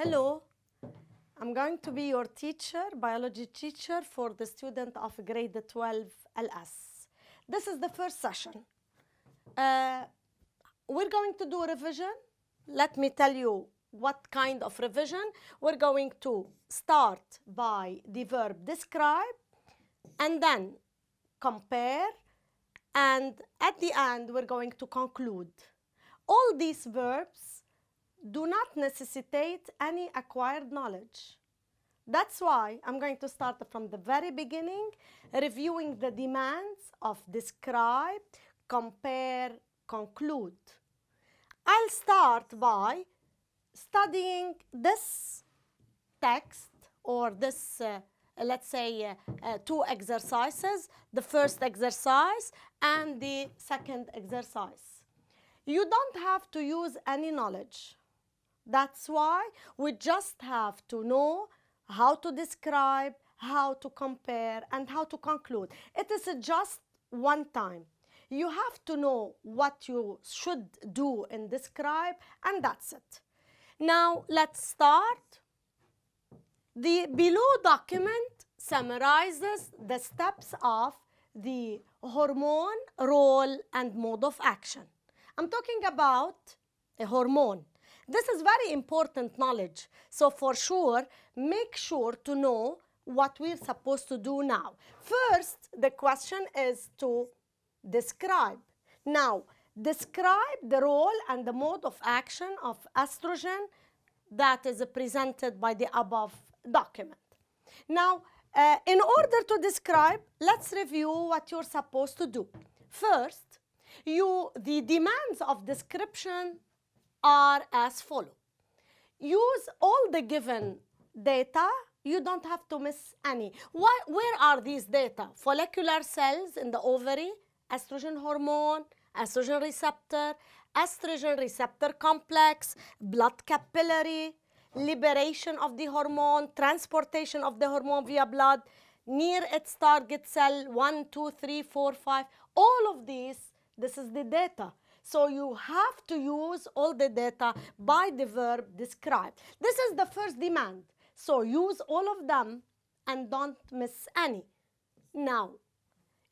Hello, I'm going to be your teacher, biology teacher for the student of grade 12 LS. This is the first session. We're going to do a revision. Let me tell you what kind of revision. We're going to start by the verb describe and then compare, and at the end we're going to conclude. All these verbs do not necessitate any acquired knowledge. That's why I'm going to start from the very beginning, reviewing the demands of describe, compare, conclude. I'll start by studying this text or this, let's say, two exercises, the first exercise and the second exercise. You don't have to use any knowledge. That's why we just have to know how to describe, how to compare, and how to conclude. It is just one time. You have to know what you should do in describe, and that's it. Now, let's start. The below document summarizes the steps of the hormone, role, and mode of action. I'm talking about a hormone. This is very important knowledge. So for sure, make sure to know what we're supposed to do now. First, the question is to describe. Now, describe the role and the mode of action of estrogen that is presented by the above document. Now, in order to describe, let's review what you're supposed to do. First, the demands of description are as follow. Use all the given data. You don't have to miss any. Where are these data? Follicular cells in the ovary, estrogen hormone, estrogen receptor complex, blood capillary, liberation of the hormone, transportation of the hormone via blood, near its target cell, 1, 2, 3, 4, 5. All of these, this is the data. So you have to use all the data by the verb describe. This is the first demand. So use all of them and don't miss any. Now,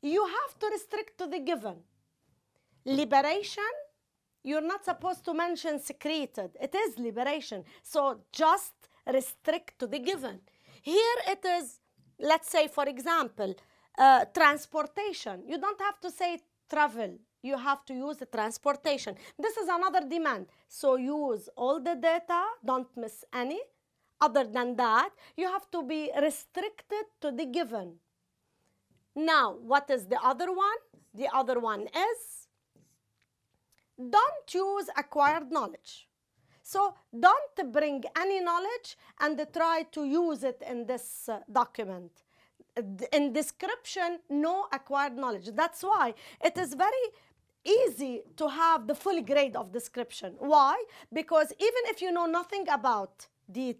you have to restrict to the given. Liberation, you're not supposed to mention secreted. It is liberation. So just restrict to the given. Here it is, let's say, for example, transportation. You don't have to say travel. You have to use the transportation. This is another demand. So use all the data, don't miss any. Other than that, you have to be restricted to the given. Now, what is the other one? The other one is, don't use acquired knowledge. So don't bring any knowledge and try to use it in this document. In description, no acquired knowledge. That's why it is very easy to have the full grade of description. Why? Because even if you know nothing about the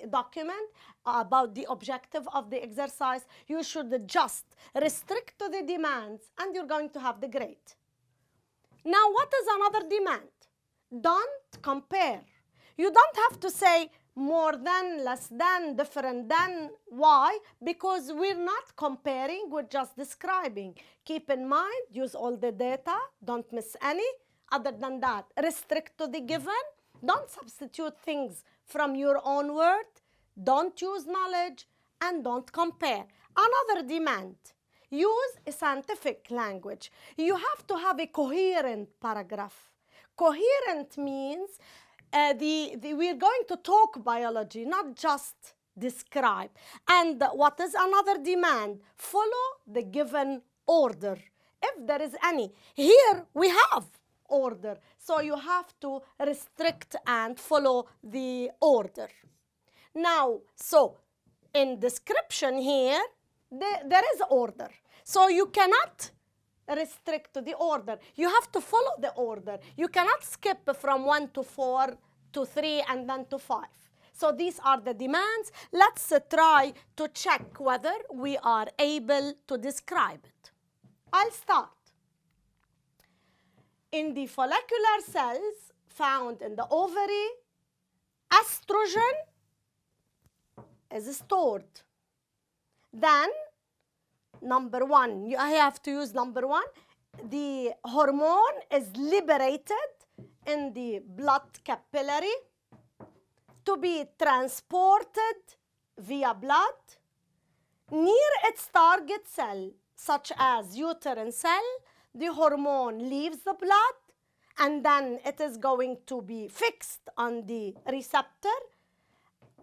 document, about the objective of the exercise, you should just restrict to the demands and you're going to have the grade. Now, what is another demand? Don't compare. You don't have to say more than, less than, different than. Why? Because we're not comparing, we're just describing. Keep in mind, use all the data, don't miss any. Other than that, restrict to the given. Don't substitute things from your own word. Don't use knowledge and don't compare. Another demand, use a scientific language. You have to have a coherent paragraph. Coherent means we're going to talk biology, not just describe. And what is another demand? Follow the given order, if there is any. Here we have order, so you have to restrict and follow the order. Now, so in description here, there is order. So you cannot restrict to the order. You have to follow the order. You cannot skip from 1 to 4 to 3 and then to 5. So these are the demands. Let's try to check whether we are able to describe it. I'll start. In the follicular cells found in the ovary, estrogen is stored. Then, number one, I have to use number one. The hormone is liberated in the blood capillary to be transported via blood near its target cell, such as uterine cell. The hormone leaves the blood and then it is going to be fixed on the receptor,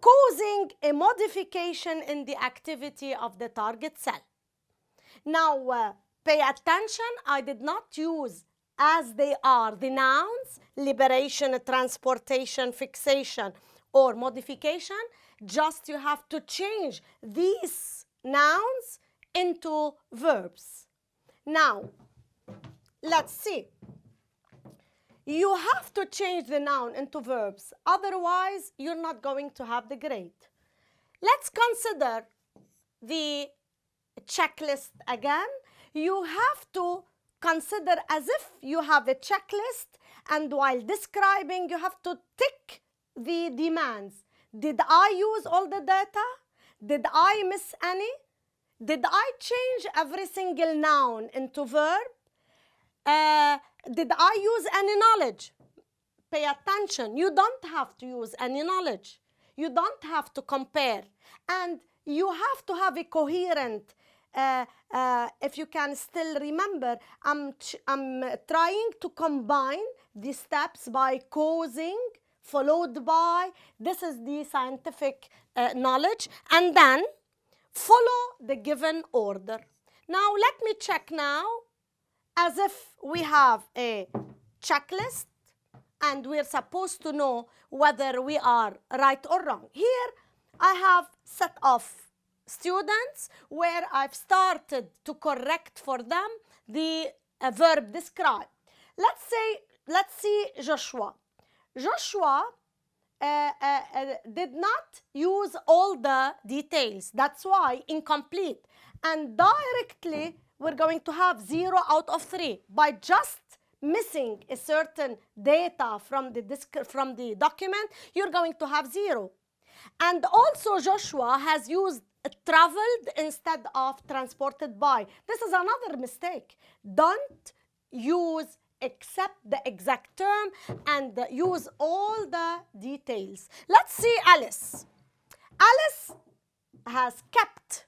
causing a modification in the activity of the target cell. Now, pay attention, I did not use as they are the nouns, liberation, transportation, fixation, or modification. Just you have to change these nouns into verbs. Now, let's see. You have to change the noun into verbs, otherwise you're not going to have the grade. Let's consider the checklist again. You have to consider as if you have a checklist, and while describing you have to tick the demands. Did I use all the data? Did I miss any? Did I change every single noun into verb? Did I use any knowledge? Pay attention, you don't have to use any knowledge. You don't have to compare. And you have to have a coherent, if you can still remember, I'm trying to combine the steps by causing, followed by, this is the scientific knowledge, and then follow the given order. Now let me check now as if we have a checklist and we're supposed to know whether we are right or wrong. Here I have set of students where I've started to correct for them the verb describe. Let's see Joshua. Joshua did not use all the details. That's why incomplete. And directly we're going to have 0 out of 3 by just missing a certain data from the document. You're going to have 0. And also Joshua has used traveled instead of transported by. This is another mistake. Don't use except the exact term and use all the details. Let's see Alice. Alice has kept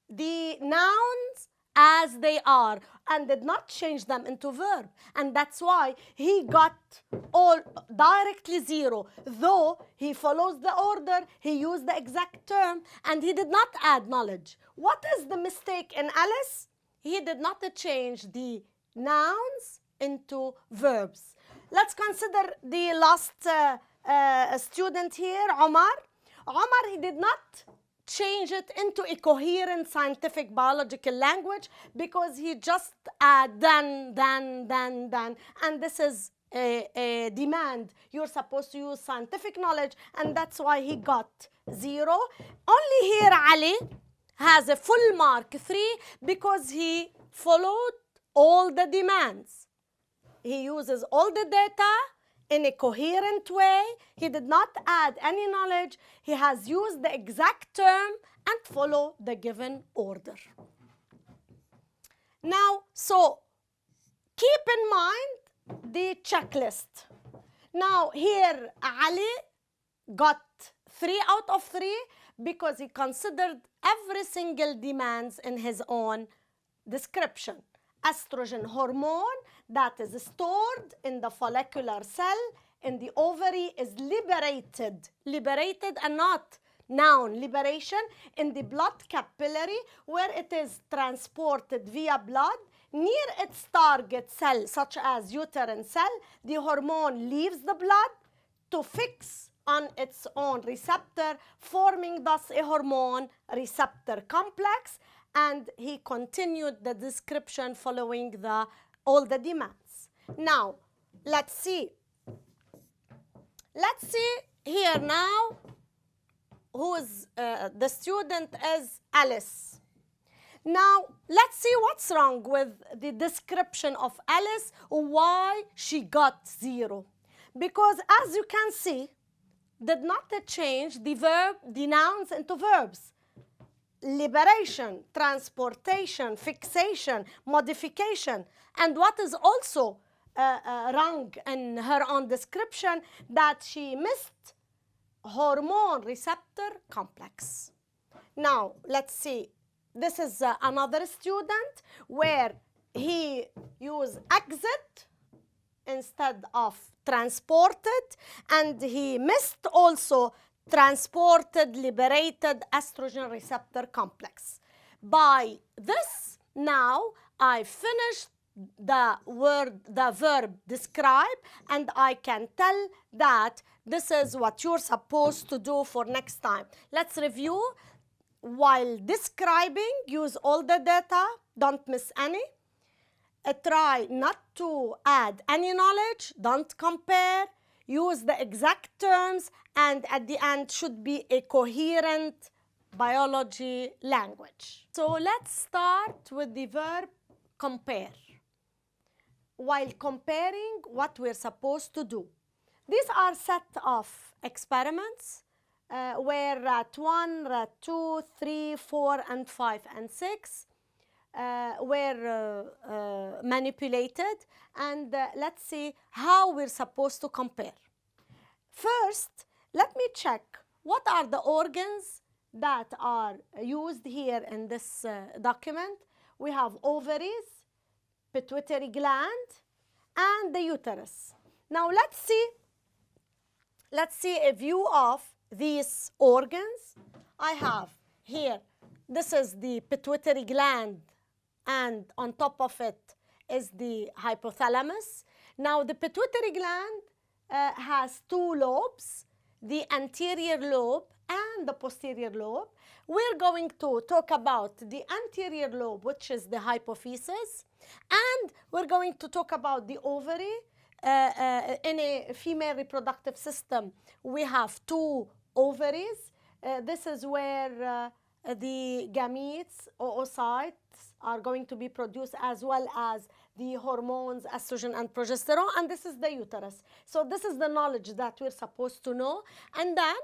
the nouns as they are and did not change them into verb, and that's why he got all directly 0. Though he follows the order, he used the exact term, and he did not add knowledge. What is the mistake in Alice? He did not change the nouns into verbs. Let's consider the last student here, Omar. Omar, he did not change it into a coherent scientific biological language because he just then, and this is a demand. You're supposed to use scientific knowledge, and that's why he got 0. Only here Ali has a full mark 3 because he followed all the demands. He uses all the data in a coherent way. He did not add any knowledge. He has used the exact term and follow the given order. Now, so keep in mind the checklist. Now here Ali got 3 out of 3 because he considered every single demands in his own description. Estrogen hormone that is stored in the follicular cell in the ovary is liberated and not noun liberation in the blood capillary where it is transported via blood near its target cell such as uterine cell. The hormone leaves the blood to fix on its own receptor, forming thus a hormone receptor complex. And he continued the description following all the demands. Now, let's see. Let's see here now who's the student is Alice. Now, let's see what's wrong with the description of Alice, why she got 0. Because as you can see, did not change the nouns into verbs. Liberation, transportation, fixation, modification. And what is also wrong in her own description, that she missed hormone receptor complex. Now, let's see. This is another student where he used exit instead of transported, and he missed also transported, liberated estrogen receptor complex. By this, now I finished the verb describe, and I can tell that this is what you're supposed to do for next time. Let's review. While describing, use all the data, don't miss any. Try not to add any knowledge, don't compare, use the exact terms, and at the end should be a coherent biology language. So let's start with the verb compare. While comparing, what we're supposed to do. These are set of experiments where rat 1, rat 2, 3, 4, and 5, and 6 were manipulated, and let's see how we're supposed to compare. First, let me check what are the organs that are used here in this document. We have ovaries, pituitary gland, and the uterus. Now let's see a view of these organs. I have here, this is the pituitary gland, and on top of it is the hypothalamus. Now the pituitary gland has two lobes, the anterior lobe and the posterior lobe. We're going to talk about the anterior lobe, which is the hypophysis, and we're going to talk about the ovary. In a female reproductive system, we have two ovaries. This is where the gametes, oocytes, are going to be produced, as well as the hormones, estrogen and progesterone, and this is the uterus. So this is the knowledge that we're supposed to know. And then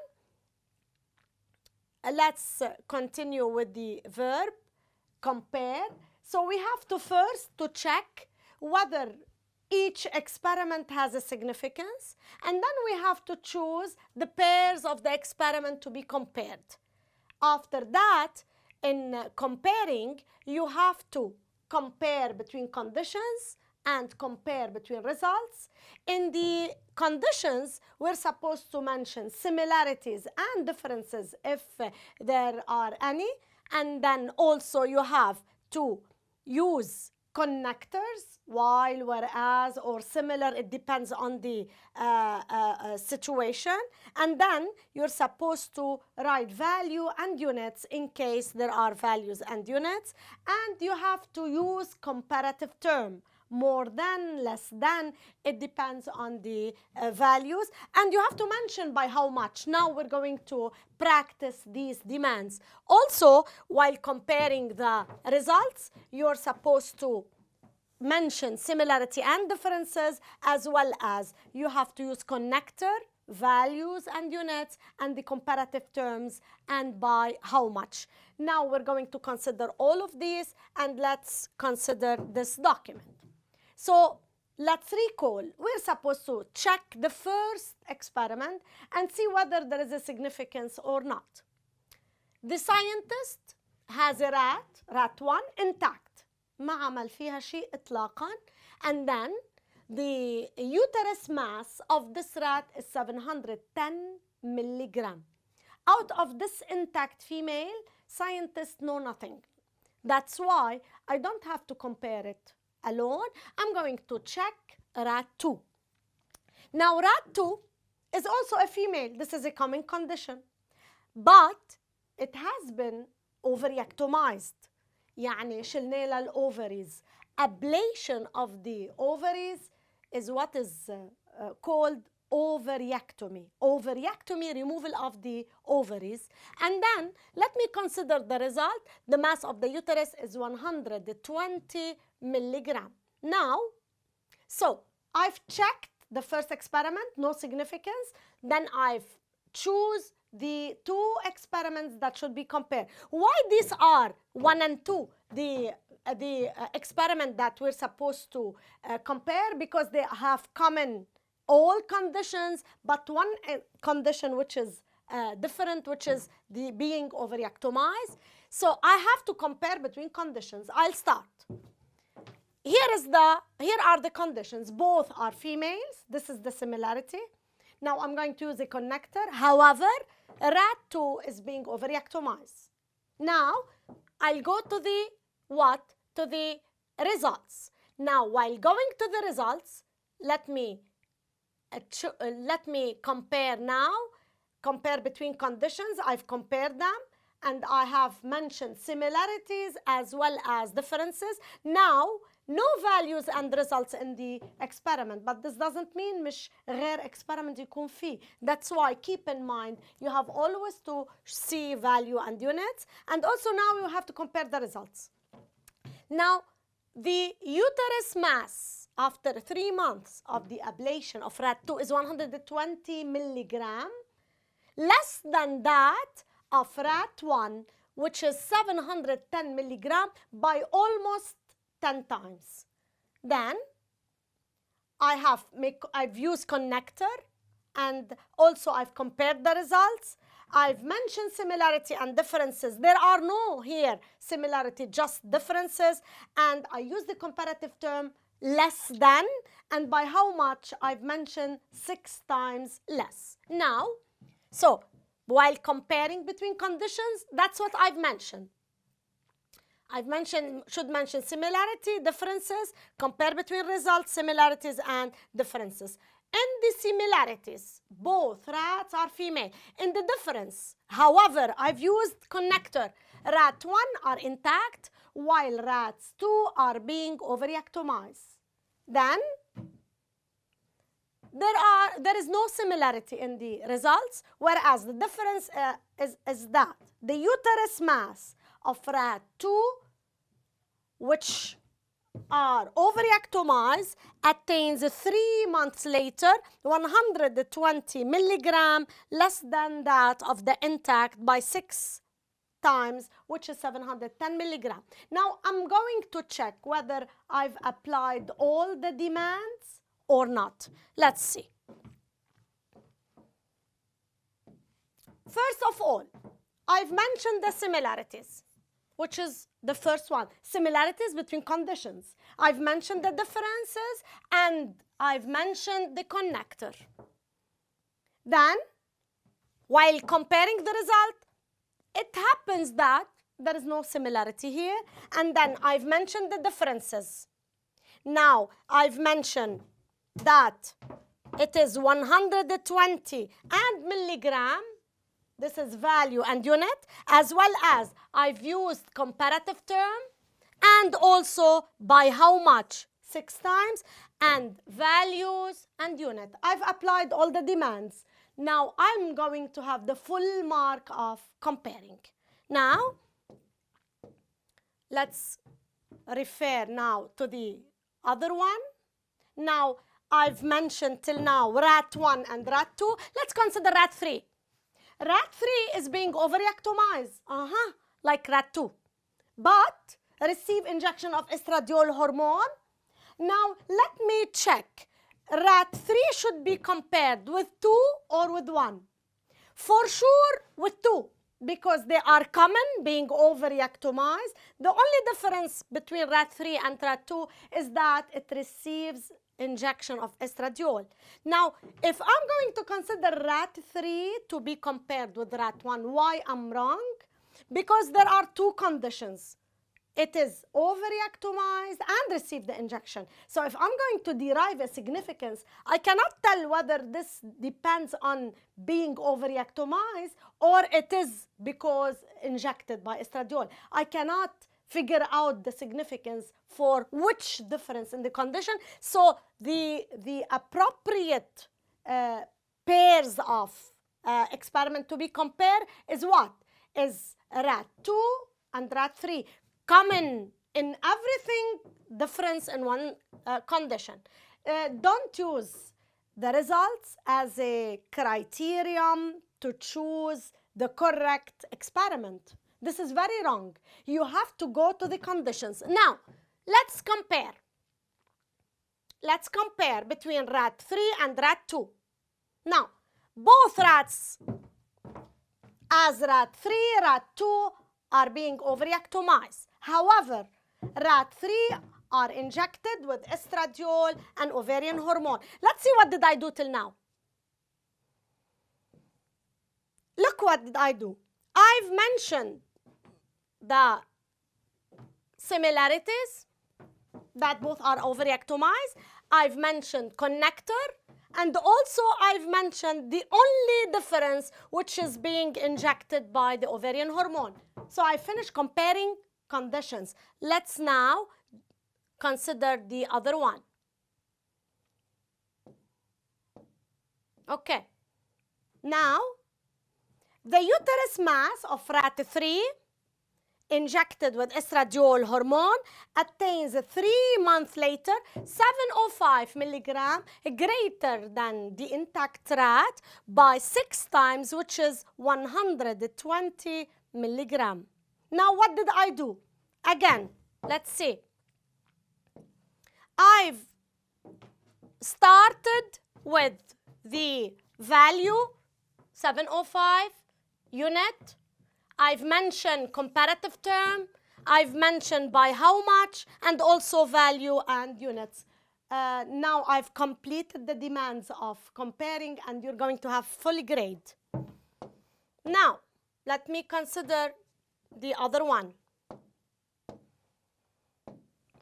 let's continue with the verb compare. So we have to first to check whether each experiment has a significance, and then we have to choose the pairs of the experiment to be compared. After that, in comparing, you have to compare between conditions and compare between results. In the conditions, we're supposed to mention similarities and differences if there are any, and then also you have to use connectors, while, whereas, or similar. It depends on the situation. And then you're supposed to write value and units in case there are values and units. And you have to use comparative term, more than, less than. It depends on the values, and you have to mention by how much. Now we're going to practice these demands. Also, while comparing the results, you're supposed to mention similarity and differences, as well as you have to use connector, values and units, and the comparative terms, and by how much. Now we're going to consider all of these, and let's consider this document. So let's recall. We're supposed to check the first experiment and see whether there is a significance or not. The scientist has a rat 1, intact. ما عمل فيها شيء إطلاقاً. And then the uterus mass of this rat is 710 milligram. Out of this intact female, scientists know nothing. That's why I don't have to compare it alone. I'm going to check rat 2. Now rat 2 is also a female. This is a common condition, but it has been ovariectomized. يعني شلنا لها الأوفريز. Ablation of the ovaries is what is called ovariectomy. Ovariectomy, removal of the ovaries. And then let me consider the result. The mass of the uterus is 120 milligram. Now, so I've checked the first experiment, no significance. Then I've choose the two experiments that should be compared. Why these are 1 and 2, the experiment that we're supposed to compare? Because they have common all conditions, but one condition which is different, which is the being overreactomized. So I have to compare between conditions. I'll start. Here are the conditions. Both are females. This is the similarity. Now I'm going to use a connector. However, rat 2 is being overreactomized. Now I'll go to the what? To the results. Now while going to the results, let me compare now. Compare between conditions. I've compared them, and I have mentioned similarities as well as differences. Now no values and results in the experiment, but this doesn't mean مش غير experiment يكون فيه. That's why keep in mind you have always to see value and units, and also now you have to compare the results. Now the uterus mass after 3 months of the ablation of rat 2 is 120 milligram, less than that of rat 1, which is 710 milligram by almost 10 times. Then I've used connector, and also I've compared the results. I've mentioned similarity and differences. There are no here similarity, just differences, and I use the comparative term less than, and by how much? I've mentioned 6 times less. Now, so while comparing between conditions, that's what I've mentioned. Should mention similarity, differences, compare between results, similarities, and differences. In the similarities, both rats are female. In the difference, however, I've used connector. Rat 1 are intact, while rats 2 are being overreactomized. Then, there is no similarity in the results, whereas the difference is that the uterus mass of rat 2, which are overreactomized, attains 3 months later 120 milligram, less than that of the intact by 6 times, which is 710 milligram. Now I'm going to check whether I've applied all the demands or not. Let's see. First of all, I've mentioned the similarities, which is the first one. Similarities between conditions. I've mentioned the differences, and I've mentioned the connector. Then, while comparing the result, it happens that there is no similarity here, and then I've mentioned the differences. Now, I've mentioned that it is 120 and milligram. This is value and unit, as well as I've used comparative term, and also by how much, 6 times, and values and unit. I've applied all the demands. Now I'm going to have the full mark of comparing. Now, let's refer now to the other one. Now, I've mentioned till now rat 1 and rat 2. Let's consider rat 3. Rat 3 is being overreactomized, like rat 2, but receive injection of estradiol hormone. Now, let me check. Rat 3 should be compared with 2 or with 1. For sure with 2, because they are common, being overreactomized. The only difference between rat 3 and rat 2 is that it receives injection of estradiol. Now, if I'm going to consider rat 3 to be compared with rat 1, why I'm wrong? Because there are 2 conditions. It is overreactomized and received the injection. So if I'm going to derive a significance, I cannot tell whether this depends on being overreactomized or it is because injected by estradiol. I cannot figure out the significance for which difference in the condition. So the appropriate pairs of experiment to be compared is what? Is rat 2 and rat 3. Common in everything, difference in one condition. Don't use the results as a criterion to choose the correct experiment. This is very wrong. You have to go to the conditions. Now, let's compare. Let's compare between rat 3 and rat 2. Now, both rats, as rat 3, rat 2, are being overactomized. However, rat 3 are injected with estradiol and ovarian hormone. Let's see what did I do till now. Look what did I do. I've mentioned the similarities that both are overactomized. I've mentioned connector, and also I've mentioned the only difference which is being injected by the ovarian hormone. So I finished comparing conditions. Let's now consider the other one. Okay. Now, the uterus mass of rat 3 injected with estradiol hormone attains 3 months later 705 milligram, greater than the intact rat by 6 times, which is 120 milligram. Now, what did I do? Again, let's see. I've started with the value 705 unit. I've mentioned comparative term. I've mentioned by how much, and also value and units. Now I've completed the demands of comparing, and you're going to have full grade. Now, let me consider the other one.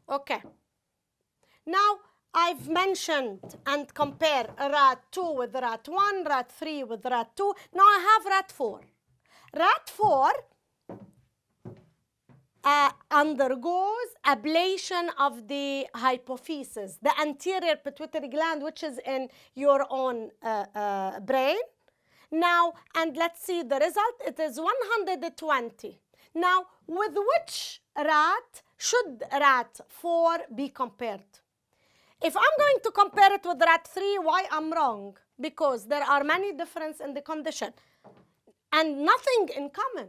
Okay. Now, I've mentioned and compare rat 2 with rat 1, rat 3 with rat 2. Now I have rat 4. Rat 4 undergoes ablation of the hypophysis, the anterior pituitary gland, which is in your own brain. Now, and let's see the result. It is 120. Now, with which rat should rat 4 be compared? If I'm going to compare it with rat 3, why I'm wrong? Because there are many differences in the condition and nothing in common.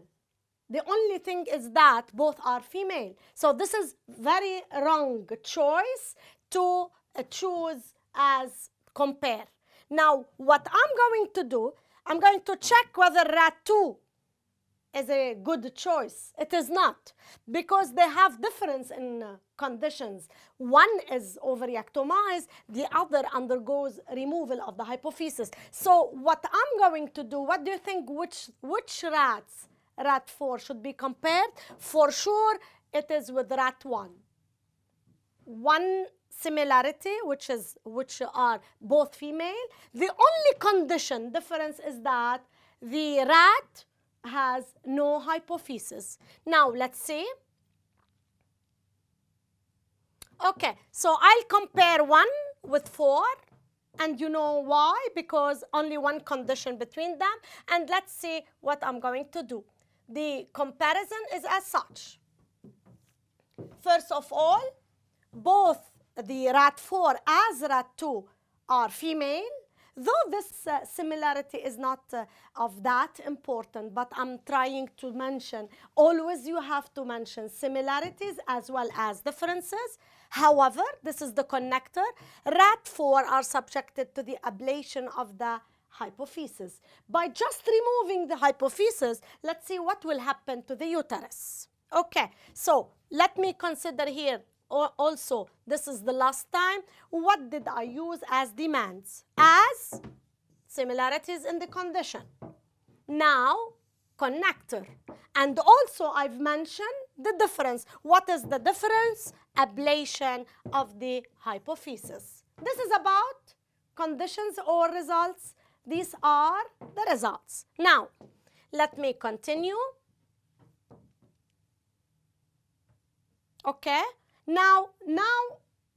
The only thing is that both are female. So this is very wrong choice to choose as compare. Now, what I'm going to do, I'm going to check whether rat 2 is a good choice. It is not, because they have difference in conditions. One is overactomized, the other undergoes removal of the hypophysis. So what I'm going to do, what do you think, which rats, rat 4, should be compared? For sure, it is with rat 1. One similarity, which are both female. The only condition difference is that the rat has no hypophysis. Now, let's see. Okay, so I'll compare 1 with 4, and you know why? Because only one condition between them. And let's see what I'm going to do. The comparison is as such. First of all, both the rat 4 as rat 2 are female. Though this similarity is not of that important, but I'm trying to mention, always you have to mention similarities as well as differences. However, this is the connector. Rat 4 are subjected to the ablation of the hypophysis. By just removing the hypophysis, let's see what will happen to the uterus. Okay, so let me consider here also, this is the last time. What did I use as demands? As similarities in the condition. Now, connector. And also, I've mentioned the difference. What is the difference? Ablation of the hypophysis. This is about conditions or results. These are the results. Now, let me continue. Okay. Now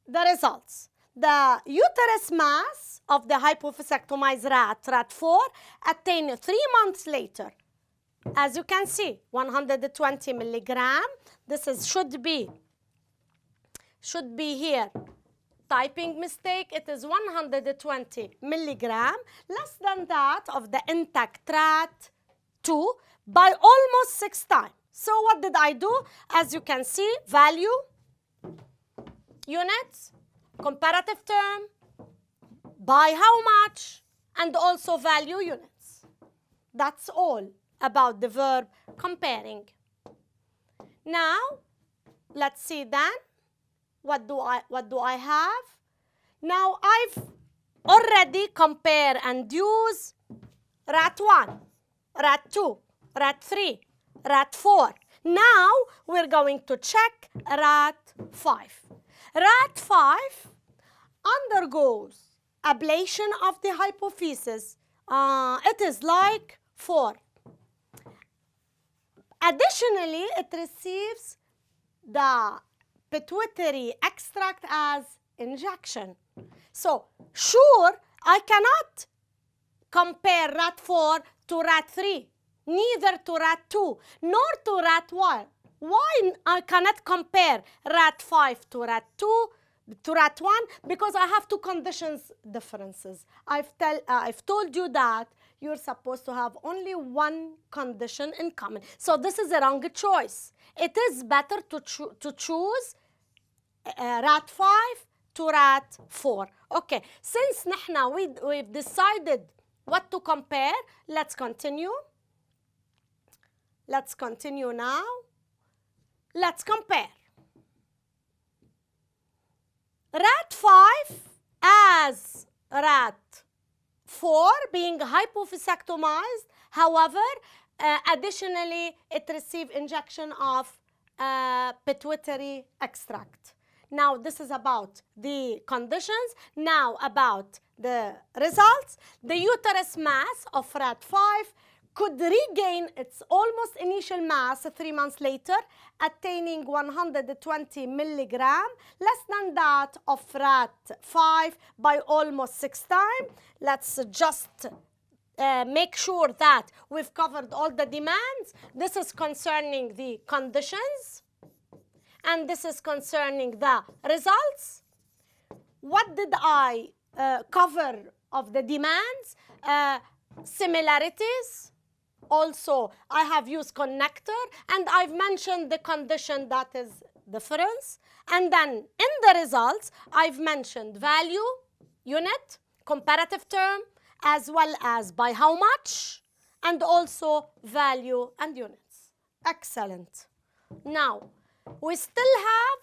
the results. The uterus mass of the hypophysectomized rat 4, attained 3 months later. As you can see, 120 milligram. This is should be here typing mistake. It is 120 milligram, less than that of the intact rat 2 by almost 6 times. So what did I do? As you can see, value, units, comparative term, by how much, and also value units. That's all about the verb comparing. Now, let's see then, what do I have? Now, I've already compare and use rat 1, rat 2, rat 3, rat 4. Now, we're going to check rat 5. Rat 5 undergoes ablation of the hypophysis. It is like 4. Additionally, it receives the pituitary extract as injection. So, sure, I cannot compare rat 4 to rat 3, neither to rat 2, nor to rat 1. Why I cannot compare rat 5 to rat 2, to rat 1? Because I have two conditions differences. I've told you that you're supposed to have only one condition in common. So this is a wrong choice. It is better to choose rat 5 to rat 4. Okay, since we've decided what to compare, let's continue. Let's continue now. Let's compare. Rat 5 as rat 4 being hypophysectomized. However, additionally, it received injection of pituitary extract. Now, this is about the conditions. Now, about the results. The uterus mass of rat 5 could regain its almost initial mass 3 months later, attaining 120 milligram, less than that of rat 5 by almost 6 times. Let's just make sure that we've covered all the demands. This is concerning the conditions, and this is concerning the results. What did I cover of the demands? Similarities. Also, I have used connector, and I've mentioned the condition that is difference. And then in the results, I've mentioned value, unit, comparative term, as well as by how much, and also value and units. Excellent. Now, we still have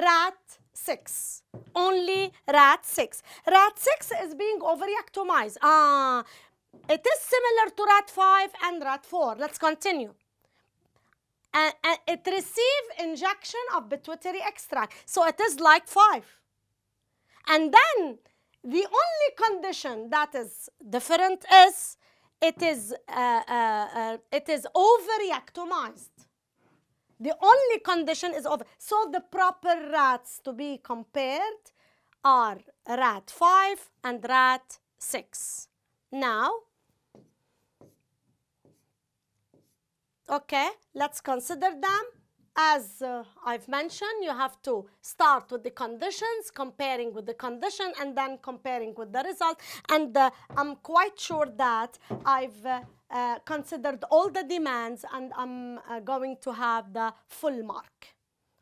rat 6. Only rat 6. Rat 6 is being overreactomized. It is similar to rat 5 and rat 4. Let's continue. And it received injection of pituitary extract. So it is like 5. And then the only condition that is different is it is overreactomized. The only condition is over. So the proper rats to be compared are rat 5 and rat 6. Now, okay, let's consider them. As I've mentioned, you have to start with the conditions, comparing with the condition, and then comparing with the result. And I'm quite sure that I've considered all the demands, and I'm going to have the full mark.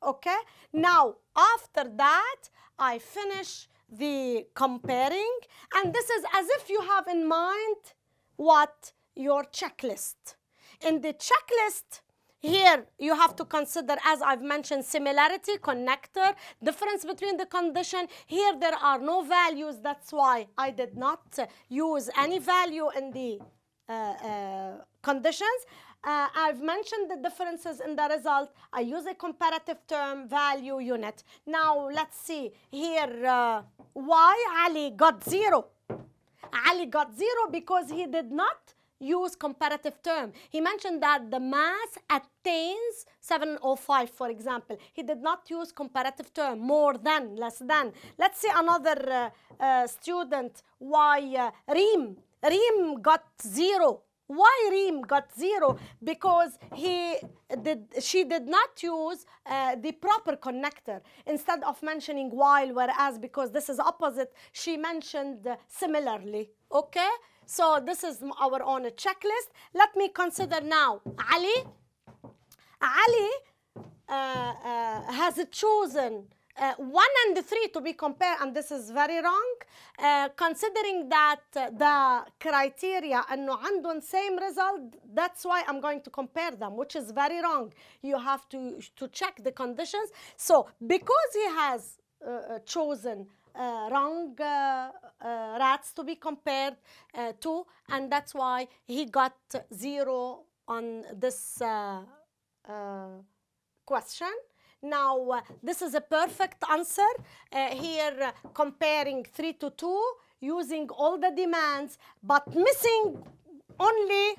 Okay? Now, after that, I finish the comparing. And this is as if you have in mind what your checklist. In the checklist, here you have to consider, as I've mentioned, similarity, connector, difference between the condition. Here there are no values. That's why I did not use any value in the conditions. I've mentioned the differences in the result. I use a comparative term, value, unit. Now let's see here why Ali got 0. Ali got 0 because he did not use comparative term. He mentioned that the mass attains 705, for example. He did not use comparative term, more than, less than. Let's see another student, why Reem got 0. Why Reem got 0? Because she did not use the proper connector. Instead of mentioning while, whereas, because this is opposite, she mentioned similarly. Okay? So this is our own checklist. Let me consider now Ali. Ali has chosen 1 and 3 to be compared, and this is very wrong, considering that the criteria أنه عندهم same result. That's why I'm going to compare them, which is very wrong. You have to check the conditions. So because he has chosen wrong rats to be compared to, and that's why he got 0 on this question. Now, this is a perfect answer. Here, comparing 3 to 2, using all the demands, but missing only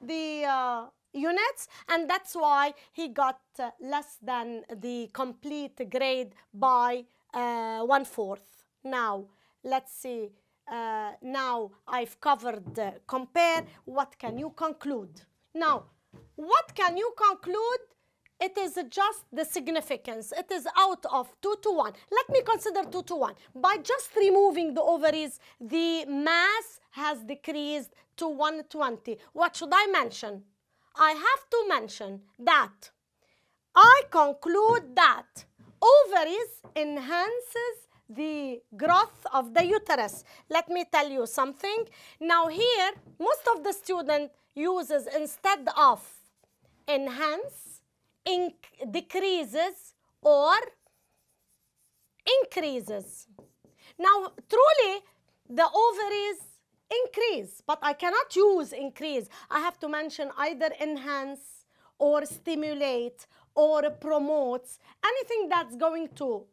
the units, and that's why he got less than the complete grade by 1/4. Now, let's see. Now, I've covered compare. What can you conclude? Now, what can you conclude? It is just the significance. It is out of 2 to 1. Let me consider 2 to 1. By just removing the ovaries, the mass has decreased to 120. What should I mention? I have to mention that I conclude that ovaries enhances the growth of the uterus. Let me tell you something. Now here, most of the student uses, instead of enhance, decreases or increases. Now, truly, the ovaries increase, but I cannot use increase. I have to mention either enhance or stimulate or promotes, anything that's going to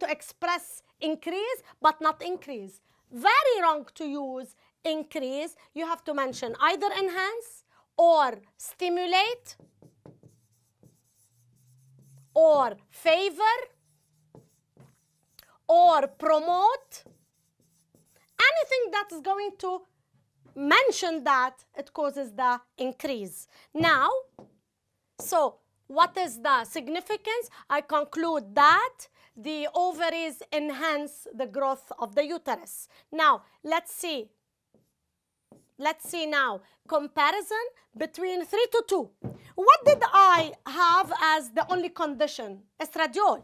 express increase but not increase. Very wrong to use increase. You have to mention either enhance or stimulate or favor or promote, anything that is going to mention that it causes the increase. Now, so what is the significance? I conclude that the ovaries enhance the growth of the uterus. Now, let's see. Let's see now, comparison between 3 to 2. What did I have as the only condition? Estradiol.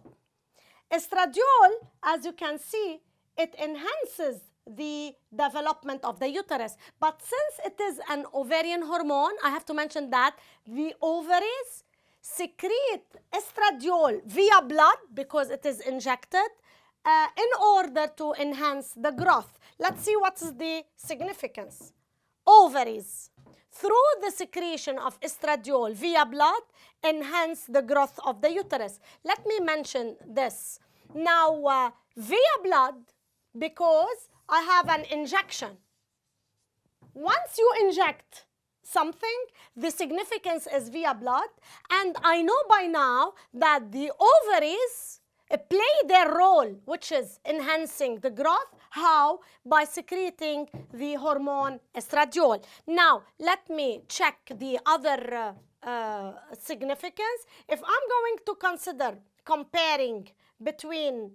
Estradiol, as you can see, it enhances the development of the uterus. But since it is an ovarian hormone, I have to mention that the ovaries secrete estradiol via blood because it is injected in order to enhance the growth. Let's see what's the significance. Ovaries, through the secretion of estradiol via blood, enhance the growth of the uterus. Let me mention this. Now, via blood, because I have an injection. Once you inject something, the significance is via blood, and I know by now that the ovaries play their role, which is enhancing the growth. How? By secreting the hormone estradiol. Now, let me check the other significance. If I'm going to consider comparing between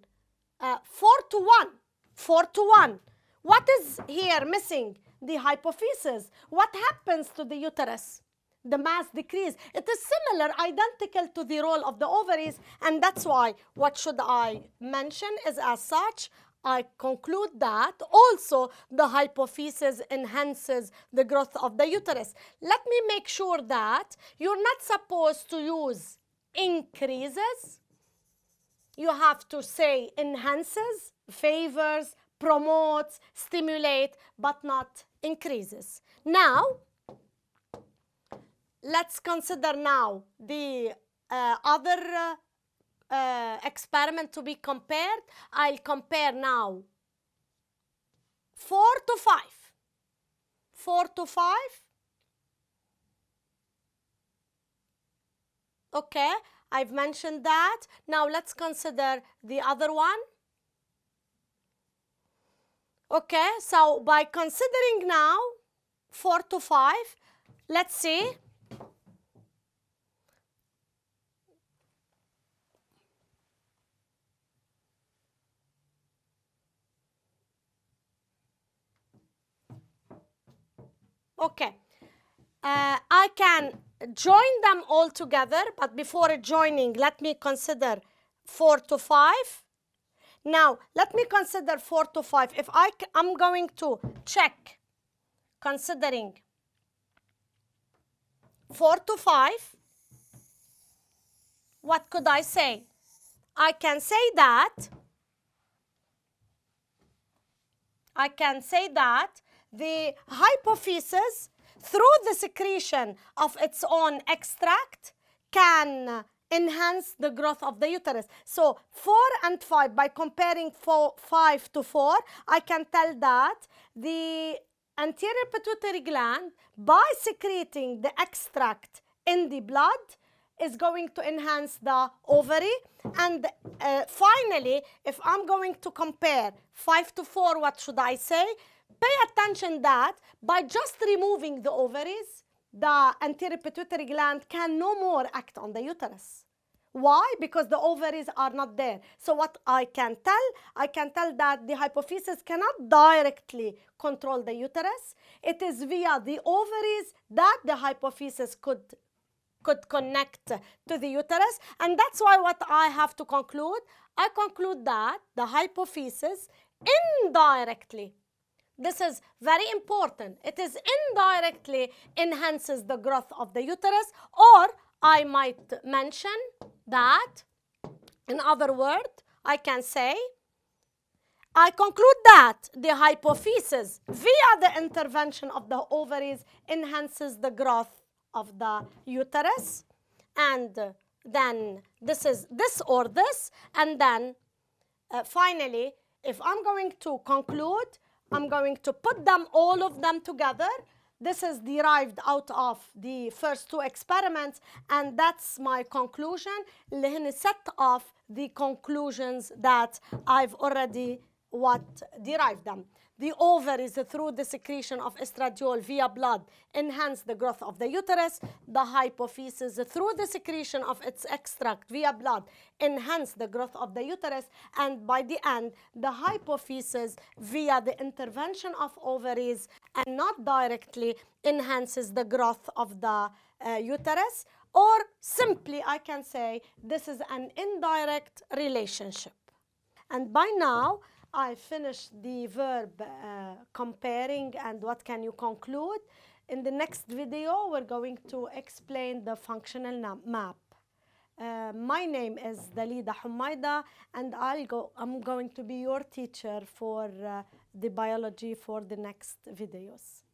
4 to 1, 4 to 1, what is here missing? The hypophysis. What happens to the uterus? The mass decrease. It is similar, identical to the role of the ovaries, and that's why what should I mention is as such. I conclude that also the hypophysis enhances the growth of the uterus. Let me make sure that you're not supposed to use increases. You have to say enhances, favors, promotes, stimulate, but not increases. Now, let's consider now the other experiment to be compared. I'll compare now 4 to 5. 4 to 5. Okay, I've mentioned that. Now let's consider the other one. Okay, so by considering now 4 to 5. Let's see. Okay. I can join them all together, but before joining, let me consider 4 to 5. Now, let me consider 4 to 5. If I'm going to check, considering 4 to 5, what could I say? I can say that the hypophysis, through the secretion of its own extract, can enhance the growth of the uterus. So 4 and 5, by comparing 5 to 4, I can tell that the anterior pituitary gland, by secreting the extract in the blood, is going to enhance the ovary. And finally, if I'm going to compare 5 to 4, what should I say? Pay attention that by just removing the ovaries, the anterior pituitary gland can no more act on the uterus. Why? Because the ovaries are not there. So what I can tell that the hypophysis cannot directly control the uterus. It is via the ovaries that the hypophysis could connect to the uterus. And that's why what I have to conclude, I conclude that the hypophysis indirectly, this is very important, it is indirectly enhances the growth of the uterus. Or I might mention that, in other words, I can say, I conclude that the hypophysis via the intervention of the ovaries enhances the growth of the uterus. And then this is this or this. And then finally, if I'm going to conclude, I'm going to put them, all of them together. This is derived out of the first two experiments, and that's my conclusion. اللي هن set of the conclusions that I've already derived them. The ovaries, through the secretion of estradiol via blood, enhance the growth of the uterus. The hypophysis, through the secretion of its extract via blood, enhance the growth of the uterus. And by the end, the hypophysis, via the intervention of ovaries and not directly, enhances the growth of the uterus. Or simply, I can say this is an indirect relationship. And by now, I finished the verb comparing and what can you conclude. In the next video, we're going to explain the functional map. My name is Dalida Hommayda, and I'm going to be your teacher for the biology for the next videos.